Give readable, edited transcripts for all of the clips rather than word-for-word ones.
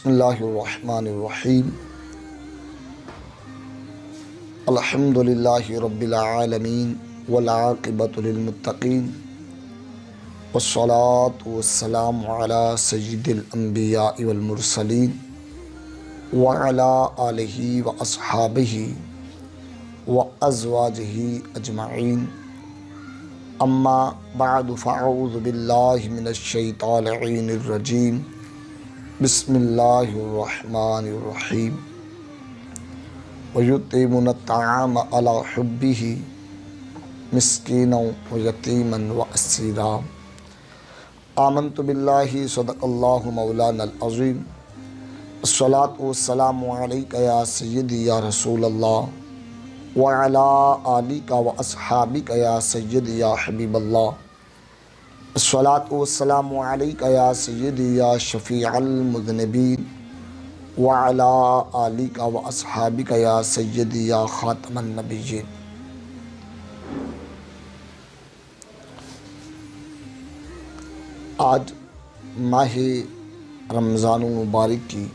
بسم اللہ الرحمن الرحیم الحمد للہ رب العالمین والعاقبۃ للمتقین والصلاة والسلام علی سید الانبیاء والمرسلین وعلی آلہ واصحابہ وازواجہ اجمعین اما بعد فاعوذ باللہ من الشیطان الرجیم بسم اللہ الرحمن الرحیم وَيُطْعِمُونَ الطَّعَامَ عَلَىٰ حُبِّهِ مِسْكِينًا وَيَتِيمًا وَأَسِيرًا آمنت باللہ صدق اللہ مولانا العظیم الصلاة والسلام علیکہ یا سیدی یا رسول اللہ وعلی آلک واصحابک یا سیدی یا حبیب اللہ الصلاة والسلام علیکہ یا سیدی یا شفیع المذنبین وعلی آلک واصحابک یا سیدی یا خاتم النبیین۔ آج ماہ رمضان المبارک کی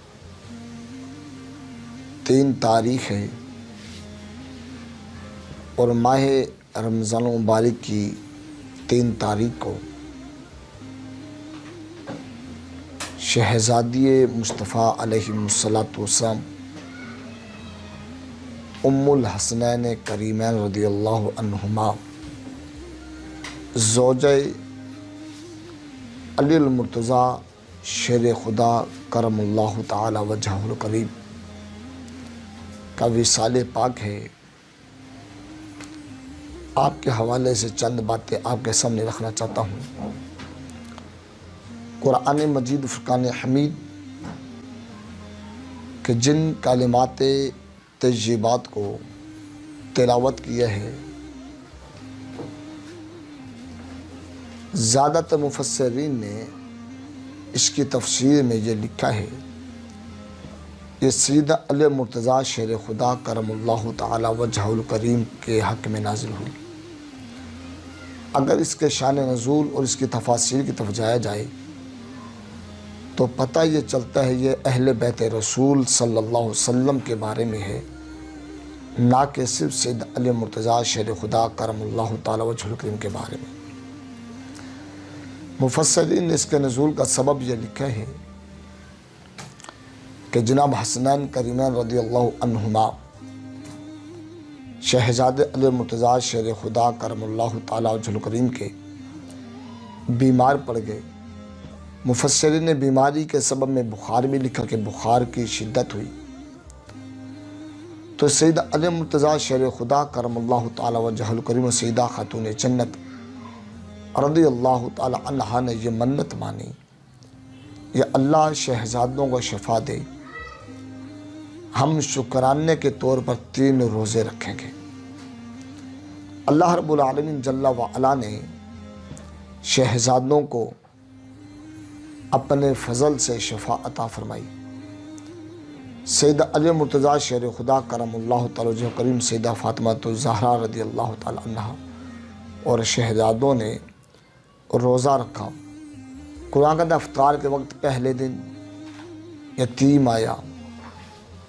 3 تاریخ ہے اور ماہ رمضان المبارک کی 3 تاریخ کو شہزادی مصطفیٰ علیہ السلام ام الحسنین کریمین رضی اللہ عنہما زوجہ علی المرتضیٰ شیر خدا کرم اللہ تعالی وجہہ الکریم کا وصال پاک ہے۔ آپ کے حوالے سے چند باتیں آپ کے سامنے رکھنا چاہتا ہوں۔ قرآن مجید فرقان حمید کہ جن کلمات طیبات کو تلاوت کیا ہے، زیادہ تر مفسرین نے اس کی تفسیر میں یہ لکھا ہے، یہ سیدہ علی مرتضیٰ شیر خدا کرم اللہ تعالی وجہہ الکریم کے حق میں نازل ہوئی۔ اگر اس کے شان نزول اور اس کی تفاصیل کی طرف جایا جائے تو پتہ یہ چلتا ہے یہ اہل بیت رسول صلی اللہ علیہ وسلم کے بارے میں ہے، نہ کہ صرف سید علی مرتضیٰ شیر خدا کرم اللہ تعالی وجہہ الکریم کے بارے میں۔ مفسرین نے اس کے نزول کا سبب یہ لکھا ہے کہ جناب حسنین کریمین رضی اللہ عنہما شہزادے علی مرتضیٰ شیر خدا کرم اللہ تعالی وجہہ الکریم کے بیمار پڑ گئے۔ مفسرین نے بیماری کے سبب میں بخار بھی لکھا کہ بخار کی شدت ہوئی، تو سیدہ علی مرتضیٰ شیر خدا کرم اللہ تعالی وجہہ الکریم و سیدہ خاتون جنت رضی اللہ تعالی عنہا نے یہ منت مانی، یا اللہ شہزادوں کو شفا دے، ہم شکرانے کے طور پر 3 روزے رکھیں گے۔ اللہ رب العالمین جل وعلا نے شہزادوں کو اپنے فضل سے شفا عطا فرمائی۔ سیدہ علی مرتضیٰ شیر خدا کرم اللہ تعالی وجہہ الکریم، سیدہ فاطمہ الزہرا رضی اللہ تعالی عنہا اور شہزادوں نے روزہ رکھا۔ قرآن کا افطار کے وقت پہلے دن یتیم آیا،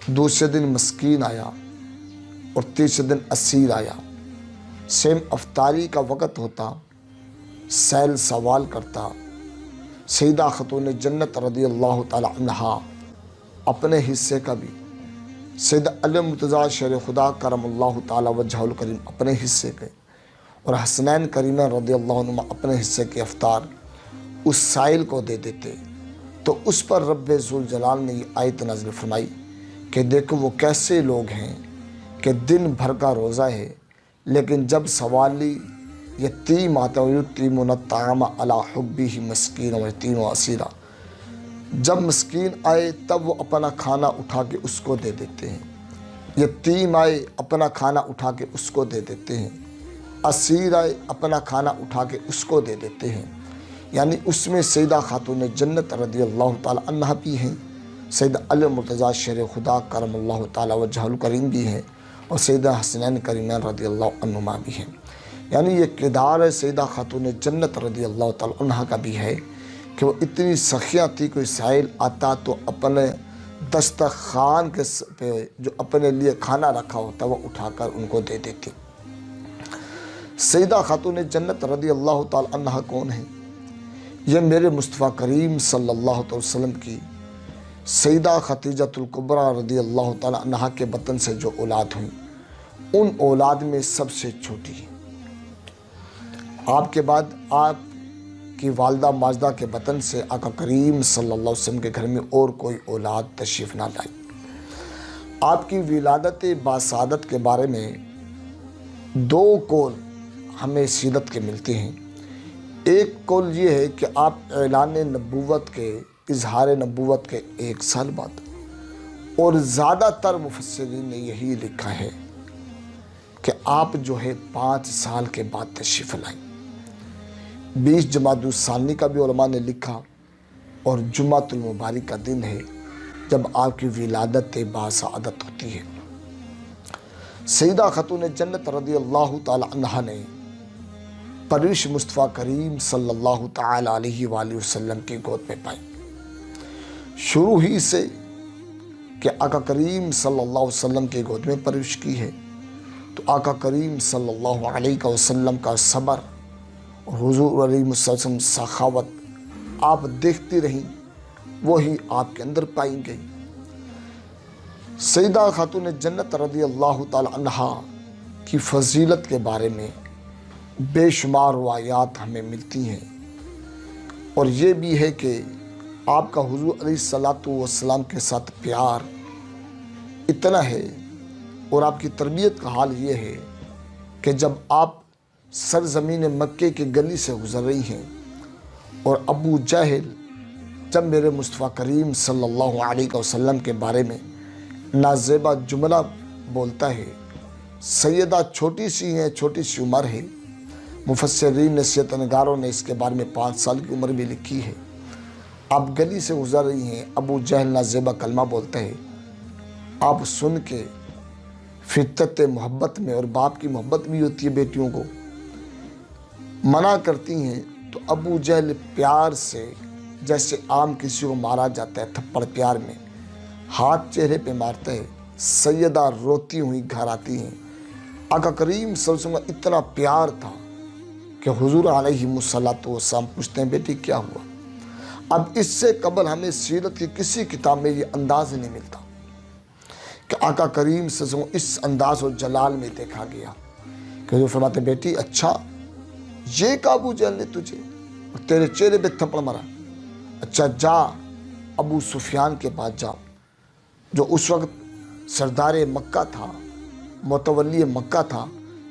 دوسرے دن مسکین آیا اور تیسرے دن اسیر آیا۔ سیم افطاری کا وقت ہوتا، سیل سوال کرتا، سیدہ خاتون جنت رضی اللہ تعالی عنہا اپنے حصے کا بھی، سیدہ علی مرتضیٰ شیر خدا کرم اللہ تعالی وجہہ الکریم اپنے حصے کے، اور حسنین کریمین رضی اللہ عنہما اپنے حصے کے افطار اس سائل کو دے دیتے، تو اس پر رب ذوالجلال نے یہ آیت نازل فرمائی کہ دیکھو وہ کیسے لوگ ہیں کہ دن بھر کا روزہ ہے، لیکن جب سوالی یتیم آتا ہے وَيُطْعِمُونَ الطَّعَامَ عَلَىٰ حُبِّهِ مِسْكِينًا وَيَتِيمًا وَأَسِيرًا، جب مسکین آئے تب وہ اپنا کھانا اٹھا کے اس کو دے دیتے ہیں، یتیم آئے اپنا کھانا اٹھا کے اس کو دے دیتے ہیں، اسیر آئے اپنا کھانا اٹھا کے اس کو دے دیتے ہیں۔ یعنی اس میں سیدہ خاتون جنت رضی اللہ تعالی عنہا بھی ہیں، سیدہ علی مرتضیٰ شیر خدا کرم اللہ تعالی وجہہ الکریم بھی ہیں، اور سیدہ حسنین کریمین رضی اللہ عنہما بھی ہیں۔ یعنی یہ کردار ہے سیدہ خاتون جنت رضی اللہ تعالی عنہ کا بھی ہے کہ وہ اتنی سخیہ تھی، کوئی سائل آتا تو اپنے دسترخوان کے پہ جو اپنے لیے کھانا رکھا ہوتا وہ اٹھا کر ان کو دے دیتی۔ سیدہ خاتون جنت رضی اللہ تعالی عنہ کون ہیں؟ یہ میرے مصطفیٰ کریم صلی اللہ علیہ وسلم کی سیدہ خدیجۃ الکبریٰ رضی اللہ تعالی عنہ کے بطن سے جو اولاد ہوئی، ان اولاد میں سب سے چھوٹی ہے۔ آپ کے بعد آپ کی والدہ ماجدہ کے بطن سے آقا کریم صلی اللہ علیہ وسلم کے گھر میں اور کوئی اولاد تشریف نہ لائی۔ آپ کی ولادت باسعادت کے بارے میں دو قول ہمیں سیرت کے ملتے ہیں۔ ایک قول یہ ہے کہ آپ اعلان نبوت کے اظہار نبوت کے 1 سال بعد، اور زیادہ تر مفسرین نے یہی لکھا ہے کہ آپ جو ہے 5 سال کے بعد تشریف لائیں۔ 20 جمادی الثانی کا بھی علماء نے لکھا، اور جمعۃ المبارک کا دن ہے جب آپ کی ولادت باسعادت ہوتی ہے۔ سیدہ خاتون جنت رضی اللہ تعالی عنہ نے پرورش مصطفیٰ کریم صلی اللہ تعالی علیہ وآلہ وسلم کی گود میں پائی۔ شروع ہی سے کہ آقا کریم صلی اللہ علیہ وسلم کی گود میں پرورش کی ہے، تو آقا کریم صلی اللہ علیہ وسلم کا صبر اور حضور علیہ وسلم سخاوت آپ دیکھتی رہیں، وہی آپ کے اندر پائی گئی۔ سیدہ خاتون جنت رضی اللہ تعالی عنہ کی فضیلت کے بارے میں بے شمار روایات ہمیں ملتی ہیں، اور یہ بھی ہے کہ آپ کا حضور علیہ الصلوۃ والسلام کے ساتھ پیار اتنا ہے، اور آپ کی تربیت کا حال یہ ہے کہ جب آپ سرزمین مکے کی گلی سے گزر رہی ہیں اور ابو جہل جب میرے مصطفیٰ کریم صلی اللہ علیہ وسلم کے بارے میں نازیبا جملہ بولتا ہے، سیدہ چھوٹی سی ہیں، چھوٹی سی عمر ہے، مفسرین نصیحت نگاروں نے اس کے بارے میں 5 سال کی عمر بھی لکھی ہے، آپ گلی سے گزر رہی ہیں، ابو جہل نازیبا کلمہ بولتا ہے، آپ سن کے فطرت محبت میں، اور باپ کی محبت بھی ہوتی ہے بیٹیوں کو، منع کرتی ہیں، تو ابو جہل پیار سے جیسے عام کسی کو مارا جاتا ہے تھپڑ پیار میں، ہاتھ چہرے پہ مارتا ہے، سیدہ روتی ہوئی گھر آتی ہیں۔ آقا کریم صلی اللہ علیہ وسلم کا اتنا پیار تھا کہ حضور علیہ الصلوۃ والسلام پوچھتے ہیں، بیٹی کیا ہوا؟ اب اس سے قبل ہمیں سیرت کی کسی کتاب میں یہ انداز نہیں ملتا کہ آقا کریم صلی اللہ علیہ وسلم اس انداز و جلال میں دیکھا گیا کہ حضور فرماتے ہیں، بیٹی اچھا یہ کہ ابو جہل نے تجھے اور تیرے چہرے پہ تھپڑ مارا، اچھا جا ابو سفیان کے پاس جا، جو اس وقت سردار مکہ تھا، متولی مکہ تھا،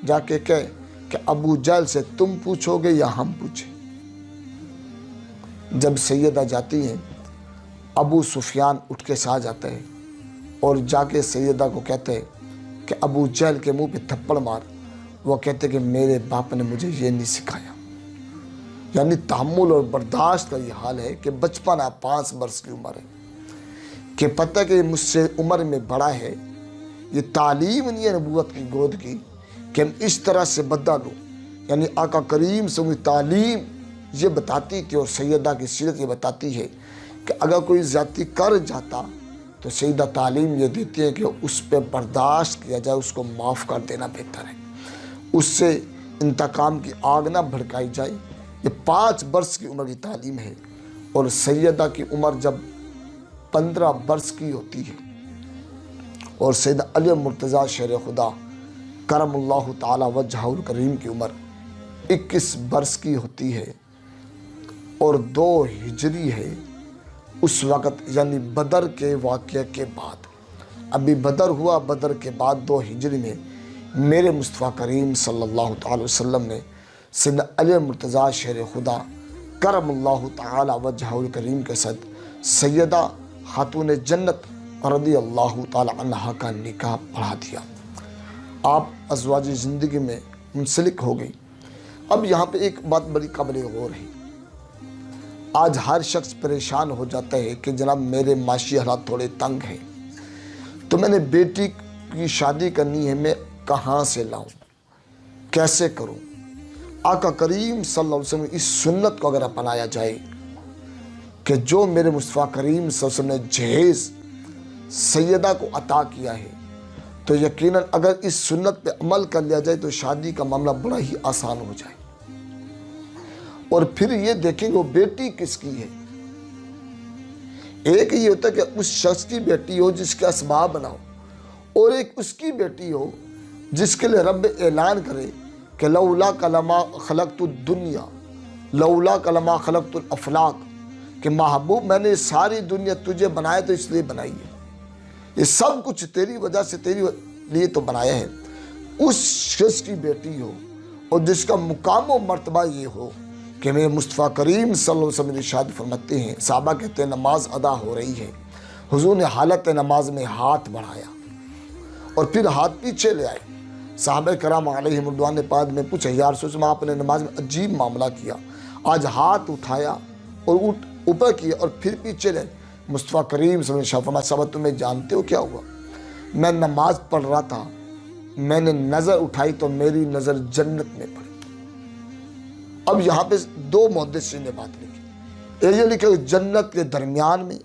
جا کے کہے کہ ابو جہل سے تم پوچھو گے یا ہم پوچھیں؟ جب سیدہ جاتی ہیں، ابو سفیان اٹھ کے سا جاتا ہے اور جا کے سیدہ کو کہتے ہیں کہ ابو جہل کے منہ پہ تھپڑ مار۔ وہ کہتے کہ میرے باپ نے مجھے یہ نہیں سکھایا۔ یعنی تحمل اور برداشت کا یہ حال ہے کہ بچپنا 5 برس کی عمر ہے، کہ پتہ کہ مجھ سے عمر میں بڑا ہے، یہ تعلیم نہیں ہے نبوت کی گود کی کہ ہم اس طرح سے بدلا لوں۔ یعنی آقا کریم سے وہ تعلیم یہ بتاتی تھی، اور سیدہ کی سیرت یہ بتاتی ہے کہ اگر کوئی زیادتی کر جاتا تو سیدہ تعلیم یہ دیتی ہے کہ اس پہ برداشت کیا جائے، اس کو معاف کر دینا بہتر ہے، اس سے انتقام کی آگ نہ بھڑکائی جائے۔ یہ 5 برس کی عمر کی تعلیم ہے، اور سیدہ کی عمر جب 15 برس کی ہوتی ہے، اور سیدہ علی مرتضیٰ شیر خدا کرم اللہ تعالی وجہہ الکریم کی عمر 21 برس کی ہوتی ہے، اور 2 ہجری ہے اس وقت، یعنی بدر کے واقعے کے بعد۔ ابھی بدر ہوا، بدر کے بعد 2 ہجری میں میرے مصطفیٰ کریم صلی اللہ تعالی وسلم نے سیدنا علی مرتضیٰ شیر خدا کرم اللہ تعالی وجہہ الکریم کے ساتھ سیدہ خاتون جنت رضی اللہ تعالی عنہ کا نکاح پڑھا دیا۔ آپ ازواج زندگی میں منسلک ہو گئی۔ اب یہاں پہ ایک بات بڑی قابل غور ہے۔ آج ہر شخص پریشان ہو جاتا ہے کہ جناب میرے معاشی حالات تھوڑے تنگ ہیں، تو میں نے بیٹی کی شادی کرنی ہے، میں کہاں سے لاؤں، کیسے کروں؟ آقا کریم صلی اللہ علیہ وسلم اس سنت کو اگر اپنایا جائے کہ جو میرے مصطفیٰ کریم صلی اللہ علیہ وسلم نے جہیز سیدہ کو عطا کیا ہے، تو یقیناً اگر اس سنت پہ عمل کر لیا جائے تو شادی کا معاملہ بڑا ہی آسان ہو جائے۔ اور پھر یہ دیکھیں کہ وہ بیٹی کس کی ہے۔ ایک یہ ہوتا ہے کہ اس شخص کی بیٹی ہو جس کے اسباب نہ ہو، اور ایک اس کی بیٹی ہو جس کے لیے رب اعلان کرے کہ لولا کلما خلقت الدنیا لولا کلما خلقت الافلاق، کہ محبوب میں نے ساری دنیا تجھے بنایا تو اس لیے بنائی ہے، یہ سب کچھ تیری وجہ سے تیری لیے تو بنایا ہے۔ اس شخص کی بیٹی ہو اور جس کا مقام و مرتبہ یہ ہو کہ میرے مصطفیٰ کریم صلی اللہ علیہ وسلم ارشاد فرماتے ہیں، صحابہ کہتے ہیں نماز ادا ہو رہی ہے، حضور نے حالت نماز میں ہاتھ بڑھایا اور پھر ہاتھ پیچھے لے آئے۔ صحابہ کرام علیہم رضوان نے بعد میں پوچھا، یا رسول اللہ آپ نے نماز میں عجیب معاملہ کیا، آج ہاتھ اٹھایا اور اوپر کیا اور پھر پیچھے لے۔ مصطفیٰ کریم صلی اللہ علیہ وسلم فرمایا، صحابہ تمہیں جانتے ہو کیا ہوا؟ میں نماز پڑھ رہا تھا، میں نے نظر اٹھائی تو میری نظر جنت میں پڑی۔ اب یہاں پہ دو محدثین نے بات لکھی، ایک یہ لکھا جنت کے درمیان میں،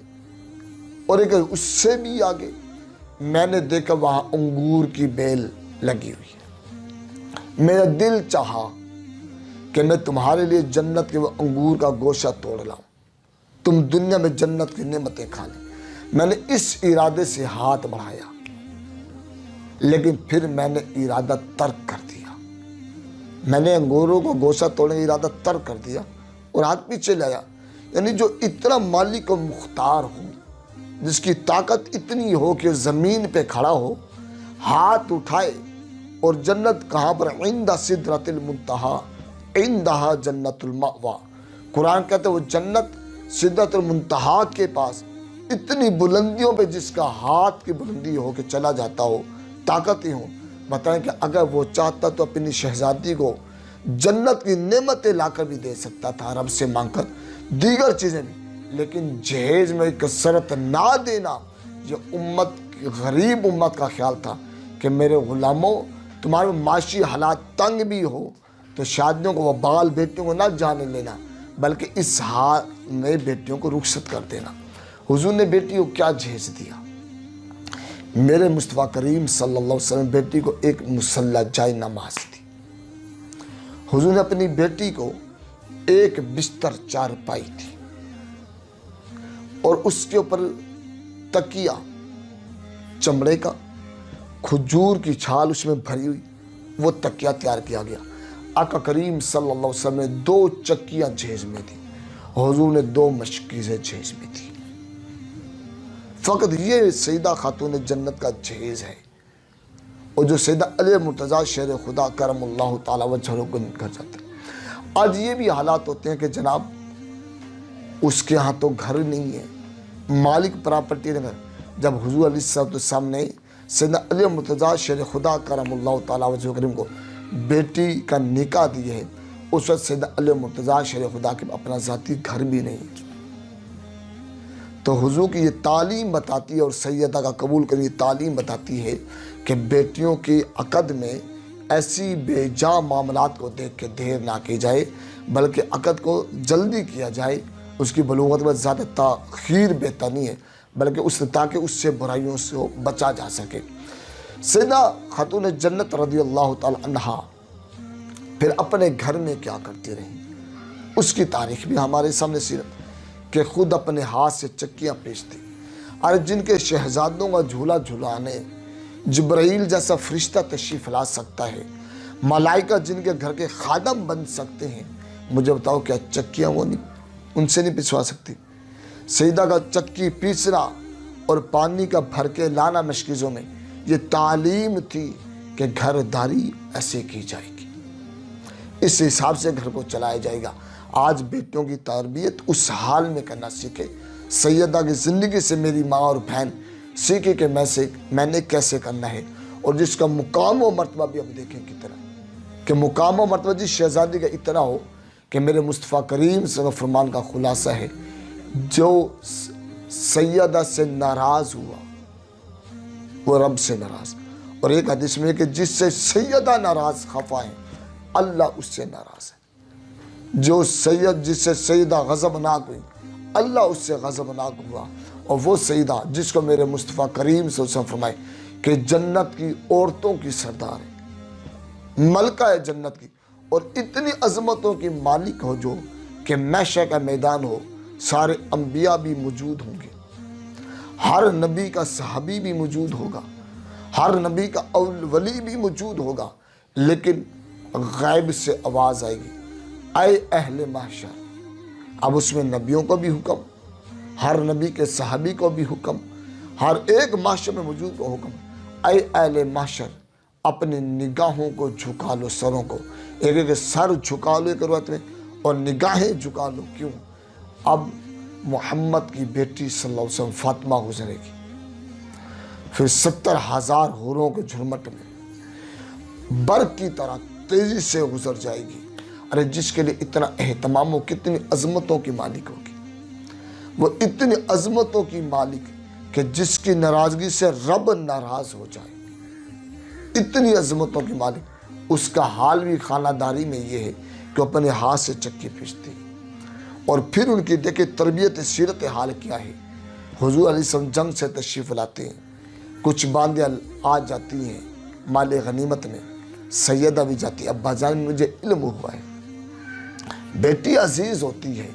اور ایک اس سے بھی آگے میں نے دیکھا وہاں انگور کی بیل لگی ہوئی ہے۔ میرا دل چاہا کہ میں تمہارے لیے جنت کے وہ انگور کا گوشہ توڑ لاؤں، تم دنیا میں جنت کی نعمتیں کھا لیں۔ میں نے اس ارادے سے ہاتھ بڑھایا، لیکن پھر میں نے ارادہ ترک کر دیا، میں نے انگوروں کو گوشہ توڑنے کا ارادہ ترک کر دیا اور ہاتھ پیچھے لایا۔ یعنی جو اتنا مالک و مختار ہو، جس کی طاقت اتنی ہو کہ زمین پہ کھڑا ہو، ہاتھ اٹھائے، اور جنت کہاں پر؟ عند سدرۃ المنتہا عندہا جنت المأوی۔ قرآن کہتے ہیں وہ جنت سدرۃ المنتہا کے پاس اتنی بلندیوں پہ جس کا ہاتھ کی بلندی ہو کہ چلا جاتا ہو، طاقتیں ہوں۔ بتائیں کہ اگر وہ چاہتا تو اپنی شہزادی کو جنت کی نعمتیں لا کر بھی دے سکتا تھا، رب سے مانگ کر دیگر چیزیں بھی، لیکن جہیز میں کثرت نہ دینا یہ غریب امت کا خیال تھا کہ میرے غلاموں تمہارے معاشی حالات تنگ بھی ہو تو شادیوں کو بال بیٹیوں کو نہ جانے لینا، بلکہ اس حال میں بیٹیوں کو رخصت کر دینا۔ حضور نے بیٹی کو کیا جہیز دیا؟ میرے مصطفیٰ کریم صلی اللہ علیہ وسلم بیٹی کو ایک مسلح جائے نماز دی۔ حضور نے اپنی بیٹی کو ایک بستر چارپائی تھی اور اس کے اوپر تکیہ چمڑے کا، کھجور کی چھال اس میں بھری ہوئی، وہ تکیہ تیار کیا گیا۔ آقا کریم صلی اللہ علیہ وسلم نے 2 چکیاں جہیز میں تھی، حضور نے 2 مشکیزیں جہیز میں تھی۔ فقط یہ سیدہ خاتون جنت کا جہیز ہے، اور جو سیدہ علی مرتضیٰ شیر خدا کرم اللہ تعالیٰ وجہہ کو گھر جاتے ہیں۔ آج یہ بھی حالات ہوتے ہیں کہ جناب اس کے ہاں تو گھر نہیں ہے، مالک پراپرٹی نہیں ہے۔ جب حضور علیہ السلام نے سیدہ علی مرتضیٰ شیر خدا کرم اللہ تعالیٰ وجہہ کریم کو بیٹی کا نکاح دی ہے، اس وقت سیدہ علی مرتضیٰ شیر خدا کے اپنا ذاتی گھر بھی نہیں ہے۔ تو حضور کی یہ تعلیم بتاتی ہے، اور سیدہ کا قبول کرنے کی تعلیم بتاتی ہے کہ بیٹیوں کی عقد میں ایسی بے جا معاملات کو دیکھ کے دیر نہ کی جائے، بلکہ عقد کو جلدی کیا جائے۔ اس کی بلوغت میں زیادہ تاخیر بہتر نہیں ہے، بلکہ تاکہ اس سے برائیوں سے بچا جا سکے۔ سیدہ خاتون جنت رضی اللہ تعالی عنہا پھر اپنے گھر میں کیا کرتی رہی، اس کی تاریخ بھی ہمارے سامنے سیرت کہ خود اپنے ہاتھ سے چکیاں پیچتی، اور جن کے شہزادوں کا جھولا جھلانے جبرائیل جیسا فرشتہ تشریف لا سکتا ہے، ملائکہ جن کے گھر کے خادم بن سکتے ہیں، مجھے بتاؤ کیا چکیاں وہ نہیں ان سے نہیں پسوا سکتی؟ سیدہ کا چکی پیسنا اور پانی کا بھر کے لانا مشکیزوں میں، یہ تعلیم تھی کہ گھر داری ایسے کی جائے گی، اس حساب سے گھر کو چلایا جائے گا۔ آج بیٹوں کی تربیت اس حال میں کرنا سیکھے۔ سیدہ کی زندگی سے میری ماں اور بہن سیکھے کہ میں نے کیسے کرنا ہے، اور جس کا مقام و مرتبہ بھی اب دیکھیں کتنا، کہ مقام و مرتبہ جس شہزادی کا اتنا ہو کہ میرے مصطفیٰ کریم صلی اللہ علیہ وسلم فرمان کا خلاصہ ہے، جو سیدہ سے ناراض ہوا وہ رب سے ناراض، اور ایک حدیث میں کہ جس سے سیدہ ناراض خفا ہے اللہ اس سے ناراض ہے۔ جس سے سیدہ غضبناک ہوئی اللہ اس سے غضبناک ہوا، اور وہ سیدہ جس کو میرے مصطفیٰ کریم صلی اللہ علیہ وسلم فرمائے کہ جنت کی عورتوں کی سردار ہے، ملکہ ہے جنت کی، اور اتنی عظمتوں کی مالک ہو جو کہ محشر کا میدان ہو، سارے انبیاء بھی موجود ہوں گے، ہر نبی کا صحابی بھی موجود ہوگا، ہر نبی کا اول ولی بھی موجود ہوگا، لیکن غیب سے آواز آئے گی، اے اہل محشر۔ اب اس میں نبیوں کو بھی حکم، ہر نبی کے صحابی کو بھی حکم، ہر ایک محشر میں موجود کو حکم، اے اہل محشر اپنی نگاہوں کو جھکا لو، سروں کو، ایک ایک سر جھکا لو ایک روایت میں، اور نگاہیں جھکا لو۔ کیوں؟ اب محمد کی بیٹی صلی اللہ علیہ وسلم فاطمہ گزرے گی، پھر 70,000 حوروں کے جھرمٹ میں برق کی طرح تیزی سے گزر جائے گی۔ ارے جس کے لیے اتنا اہتمام ہو، کتنی عظمتوں کی مالک ہوگی وہ، اتنی عظمتوں کی مالک کہ جس کی ناراضگی سے رب ناراض ہو جائے، اتنی عظمتوں کی مالک۔ اس کا حال بھی خانہ داری میں یہ ہے کہ اپنے ہاتھ سے چکی پھینچتی ہے، اور پھر ان کی دیکھیں تربیت سیرت حال کیا ہے۔ حضور علیہ السلام جنگ سے تشریف لاتے ہیں، کچھ باندیاں آ جاتی ہیں مال غنیمت میں، سیدہ بھی جاتی ہے، ابا جان مجھے علم ہوا ہے، بیٹی عزیز ہوتی ہے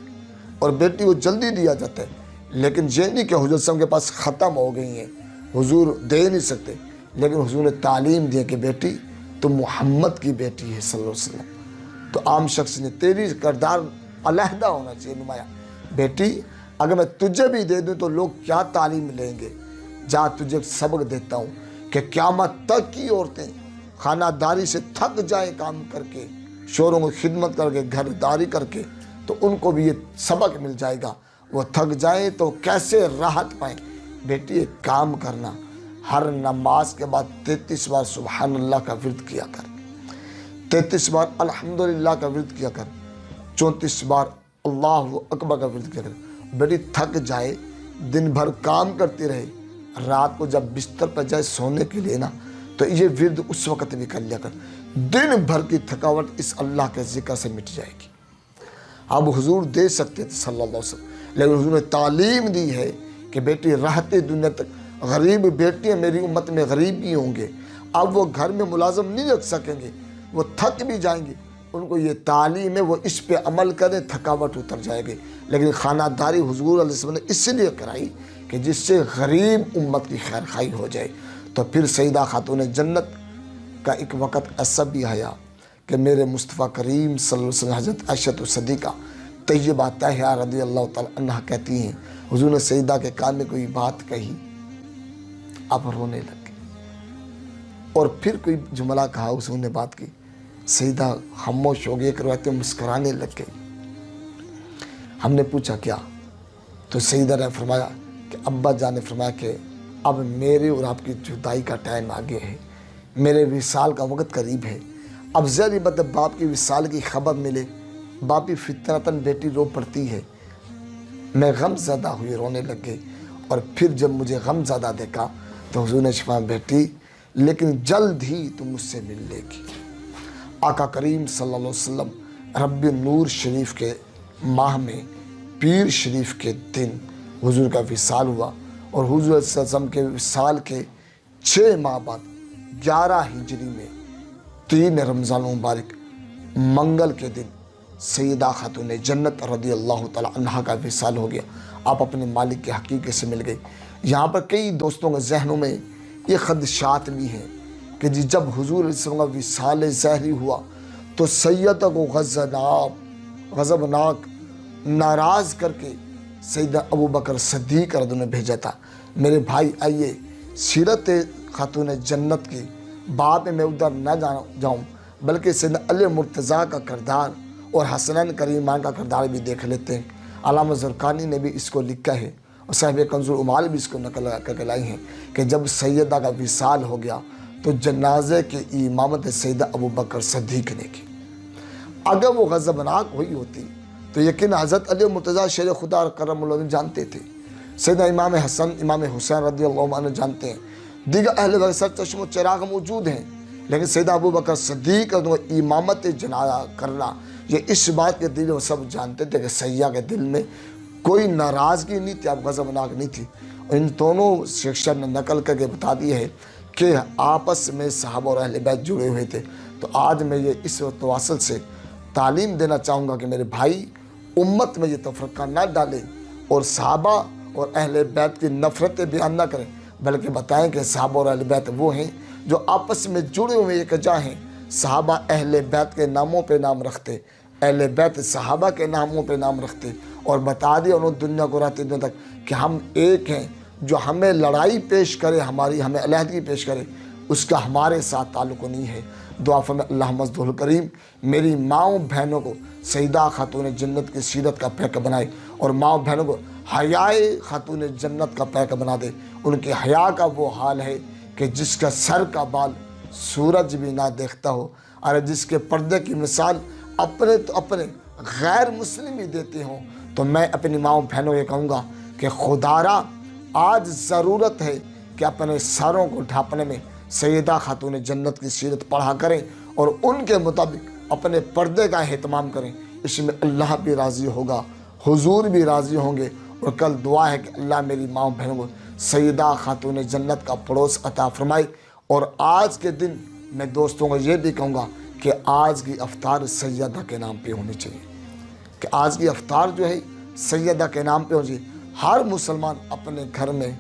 اور بیٹی کو جلدی دیا جاتا ہے، لیکن یہ نہیں کہ حضور صلی اللہ علیہ وسلم کے پاس ختم ہو گئی ہیں، حضور دے نہیں سکتے، لیکن حضور نے تعلیم دی کہ بیٹی تم محمد کی بیٹی ہے صلی اللہ علیہ وسلم۔ تو عام شخص نے تیری کردار علیحدہ ہونا چاہیے، نمایاں، بیٹی اگر میں تجھے بھی دے دوں تو لوگ کیا تعلیم لیں گے، جا تجھے سبق دیتا ہوں کہ قیامت تک کی عورتیں خانہ داری سے تھک جائیں کام کر کے، شوروں کو خدمت کر کے، گھر داری کر کے، تو ان کو بھی یہ سبق مل جائے گا، وہ تھک جائیں تو کیسے راحت پائیں۔ بیٹی ایک کام کرنا، ہر نماز کے بعد 33 بار سبحان اللہ کا ورد کیا کر، 33 بار الحمدللہ کا ورد کیا کر، 34 بار اللہ اکبر کا ورد کیا کر۔ بیٹی تھک جائے، دن بھر کام کرتی رہے، رات کو جب بستر پر جائے سونے کے لیے نا، تو یہ ورد اس وقت بھی کر لیا کر، دن بھر کی تھکاوٹ اس اللہ کے ذکر سے مٹ جائے گی۔ اب حضور دے سکتے تھے صلی اللہ علیہ وسلم، لیکن حضور نے تعلیم دی ہے کہ بیٹی رہتے دنیا تک، غریب بیٹیاں میری امت میں غریب بھی ہوں گے، اب وہ گھر میں ملازم نہیں رکھ سکیں گے، وہ تھک بھی جائیں گے، ان کو یہ تعلیم ہے وہ اس پہ عمل کریں، تھکاوٹ اتر جائے گی۔ لیکن خانہ داری حضور علیہ السلام نے اس لیے کرائی کہ جس سے غریب امت کی خیر خواہی ہو جائے۔ تو پھر سیدہ خاتون جنت کا ایک وقت ایسا بھی آیا کہ میرے مصطفیٰ کریم صلی اللہ علیہ وسلم حضرت عائشہ صدیقہ طیبہ طاہرہ رضی اللہ تعالی عنہ کہتی ہیں، حضور نے سیدہ کے کان میں کوئی بات کہی، اب رونے لگ گئی، اور پھر کوئی جملہ کہا، اس نے بات کی، سیدہ خاموش ہو گئی، ایک روایت میں مسکرانے لگ گئی۔ ہم نے پوچھا کیا؟ تو سیدہ نے فرمایا کہ ابا جان نے فرمایا کہ اب میرے اور آپ کی جدائی کا ٹائم آگے ہے، میرے وصال کا وقت قریب ہے۔ اب ذہنی بات باپ کی وصال کی خبر ملے، باپی فطرتاً بیٹی رو پڑتی ہے، میں غم زدہ ہوئی، رونے لگ گئی، اور پھر جب مجھے غم زدہ دیکھا تو حضور نے فرمایا بیٹی لیکن جلد ہی تم مجھ سے مل لے گی۔ آقا کریم صلی اللہ علیہ وسلم رب نور شریف کے ماہ میں پیر شریف کے دن حضور کا وصال ہوا، اور حضور صلی اللہ علیہ وسلم کے وصال کے 6 ماہ بعد 11 ہجری میں 3 رمضان مبارک منگل کے دن سیدہ خاتون جنت رضی اللہ تعالی عنہ کا وصال ہو گیا۔ آپ اپنے مالک کے حقیقے سے مل گئی۔ یہاں پر کئی دوستوں کے ذہنوں میں یہ خدشات بھی ہیں کہ جب حضور علیہ السلام کا وصال ظاہری ہوا تو سیدہ کو غضبناک ناراض کر کے سیدہ ابو بکر صدیق رضی اللہ عنہ نے بھیجا تھا۔ میرے بھائی آئیے سیرت خاتون جنت کی بات میں ادھر نہ جاؤں، بلکہ سیدنا علی مرتضیٰ کا کردار اور حسنین کریمان کا کردار بھی دیکھ لیتے ہیں۔ علامہ زرقانی نے بھی اس کو لکھا ہے، اور صاحب کنز العمال بھی اس کو نقل کر کے لائی ہیں کہ جب سیدہ کا وصال ہو گیا تو جنازے کی امامت سیدہ ابو بکر صدیق نے کی۔ اگر وہ غضبناک ہوئی ہوتی تو یقین حضرت علی مرتضیٰ شیر خدا کرم اللہ جانتے تھے، سیدنا امام حسن امام حسین رضی اللہ عنہ جانتے ہیں، دیگر اہل بیت سر چشم و چراغ موجود ہیں، لیکن سیدہ ابو بکر صدیق امامت جنازہ کرنا، یہ اس بات کے دل میں سب جانتے تھے کہ سیدہ کے دل میں کوئی ناراضگی نہیں تھی، آپ غضبناک نہیں تھی۔ ان دونوں شخصیت نے نقل کر کے بتا دی ہے کہ آپس میں صحابہ اور اہل بیت جڑے ہوئے تھے۔ تو آج میں یہ اس تواصل سے تعلیم دینا چاہوں گا کہ میرے بھائی امت میں یہ تفرقہ نہ ڈالیں اور صحابہ اور اہل بیت کی نفرتیں بیان نہ کریں، بلکہ بتائیں کہ صحابہ اور اہل بیت وہ ہیں جو آپس میں جڑے ہوئے ایک جا ہیں۔ صحابہ اہل بیت کے ناموں پہ نام رکھتے، اہل بیت صحابہ کے ناموں پہ نام رکھتے، اور بتا دیا انہوں دنیا کو رہتے دن تک کہ ہم ایک ہیں۔ جو ہمیں لڑائی پیش کرے، ہمیں علیحدگی پیش کرے، اس کا ہمارے ساتھ تعلق نہیں ہے۔ دعا فرمائیں اللہ مزد الکریم میری ماؤں بہنوں کو سیدہ خاتون جنت کی سیرت کا پیک بنائے، اور ماؤں بہنوں کو حیائے خاتون جنت کا پیک بنا دے۔ ان کے حیا کا وہ حال ہے کہ جس کا سر کا بال سورج بھی نہ دیکھتا ہو، اور جس کے پردے کی مثال اپنے غیر مسلم ہی دیتے ہوں۔ تو میں اپنی ماؤں بہنوں یہ کہوں گا کہ خدارا آج ضرورت ہے کہ اپنے سروں کو ڈھانپنے میں سیدہ خاتون جنت کی سیرت پڑھا کریں اور ان کے مطابق اپنے پردے کا اہتمام کریں۔ اس میں اللہ بھی راضی ہوگا، حضور بھی راضی ہوں گے، اور کل دعا ہے کہ اللہ میری ماؤں بہنوں کو سیدہ خاتون جنت کا پڑوس عطا فرمائے۔ اور آج کے دن میں دوستوں کو یہ بھی کہوں گا کہ آج کی افطار سیدہ کے نام پہ ہونی چاہیے، کہ آج کی افطار جو ہے سیدہ کے نام پہ ہونی چاہیے۔ ہر مسلمان اپنے گھر میں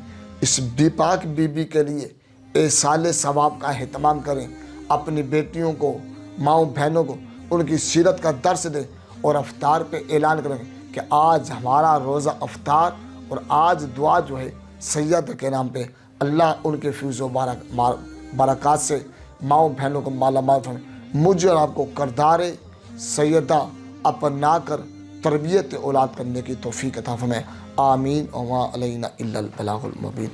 اس پاک بی بی کے لیے ایصال ثواب کا اہتمام کریں، اپنی بیٹیوں کو، ماؤں بہنوں کو ان کی سیرت کا درس دیں، اور افطار پہ اعلان کریں کہ آج ہمارا روزہ افطار، اور آج دعا جو ہے سیدہ کے نام پہ۔ اللہ ان کے فیض و برکات سے ماؤں بہنوں کو مالا مال فرمائے۔ مجھے اور آپ کو کردار سیدہ اپنا کر تربیت اولاد کرنے کی توفیق عطا فرمائے۔ آمین۔ وما علینا الا البلاغ المبین۔